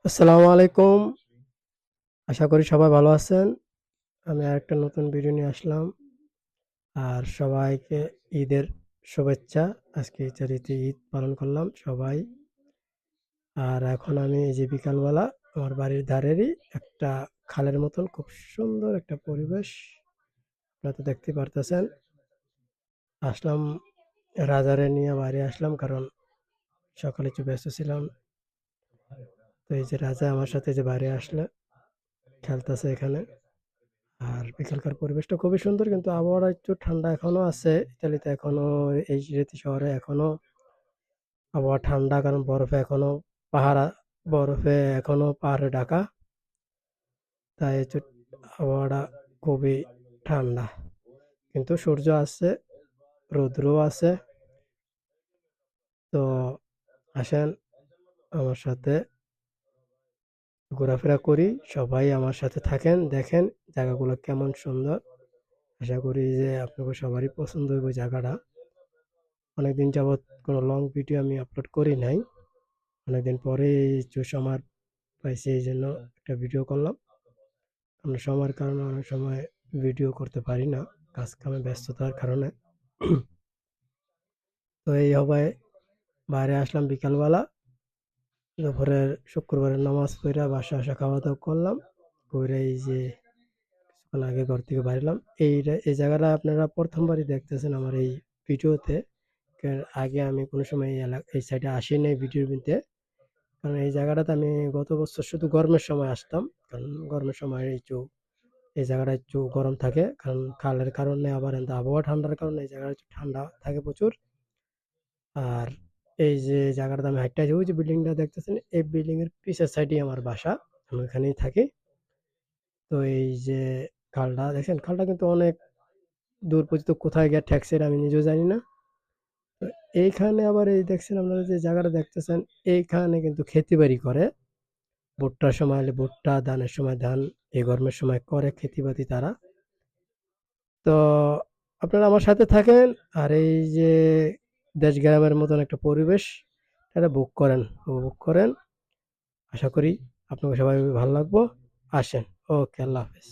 আসসালামু আলাইকুম। আশা করি সবাই ভালো আছেন। আমি আরেকটা নতুন ভিডিও নিয়ে আসলাম। আর সবাইকে ঈদের শুভেচ্ছা। আজকে ৪টি ঈদ পালন করলাম সবাই। আর এখন আমি এই যে বিকালবেলা আমার বাড়ির ধারেরই একটা খালের মতন খুব সুন্দর একটা পরিবেশ। আপনারা তো দেখতেই পারতেছেন। আসলাম রাজারে নিয়ে বাইরে আসলাম কারণ সকালে একটু ব্যস্ত ছিলাম। তো এই যে রাজা আমার সাথে যে বাইরে আসলে খেলতেছে এখানে। আর বিকালকার পরিবেশটা খুবই সুন্দর কিন্তু আবহাওয়াটা একটু ঠান্ডা এখনো আছে। ইতালিতে এখনো এই সিলেটি শহরে এখনো আবহাওয়া ঠান্ডা কারণ বরফে এখনো পাহাড়ে ঢাকা। তাই একটু আবহাওয়াটা খুবই ঠান্ডা। কিন্তু সূর্য আছে, রৌদ্রও আছে। তো আসেন আমার সাথে ঘোরাফেরা করি। সবাই আমার সাথে থাকেন, দেখেন জায়গাগুলো কেমন সুন্দর। আশা করি যে আপনাদের সবারই পছন্দ হইব জায়গাটা। অনেকদিন যাবৎ কোনো লং ভিডিও আমি আপলোড করি নাই। অনেকদিন পরে একটু সময় পাইছি এই জন্য একটা ভিডিও করলাম। আমরা সময়ের কারণে অনেক সময় ভিডিও করতে পারি না, কাজ কামে ব্যস্ততার কারণে। তো এই হবে বাইরে আসলাম বিকালবেলা, দুপুরের শুক্রবারের নামাজ পড়া বাসা আসা খাওয়া দাওয়া করলাম করে এই যে কিছুক্ষণ আগে ঘর থেকে বাইরলাম। এই জায়গাটা আপনারা প্রথমবারই দেখতেছেন আমার এই ভিডিওতে। আগে আমি কোনো সময় এই সাইডে আসি নাই ভিডিওর মধ্যে। কারণ এই জায়গাটাতে আমি গত বছর শুধু গরমের সময় আসতাম। কারণ গরমের সময় এই জায়গাটা একটু গরম থাকে। কারণ খালের কারণে আবার এনতা আবহাওয়া ঠান্ডার কারণে এই জায়গাটা একটু ঠান্ডা থাকে প্রচুর। আর এই যে জায়গাটাতে আমি হাঁইট্টা যাই, ওই যে বিল্ডিংটা দেখতেছেন, এই বিল্ডিং এর পিছের সাইডেই আমার বাসা। আমি ওখানেই থাকি। তো এই যে খালটা দেখেন, খালটা কিন্তু অনেক দূর পর্যন্ত কোথায় গিয়ে ঠেকছে এটা আমি নিজেও জানি না। তো এইখানে আবার এই দেখছেন আপনারা যে জায়গাটা দেখতেছেন, এইখানে কিন্তু ক্ষেতি বাড়ি করে। ভুট্টার সময় হলে ভুট্টা, ধানের সময় ধান, এই গরমের সময় করে ক্ষেতিবাতি তারা। তো আপনারা আমার সাথে থাকেন আর এই যে দেশ গ্রামের মতন একটা পরিবেশ এটা বুক করেন, উপভোগ করেন। আশা করি আপনাকে সবাই ভালো লাগবো। আসেন। ওকে, আল্লাহ হাফেজ।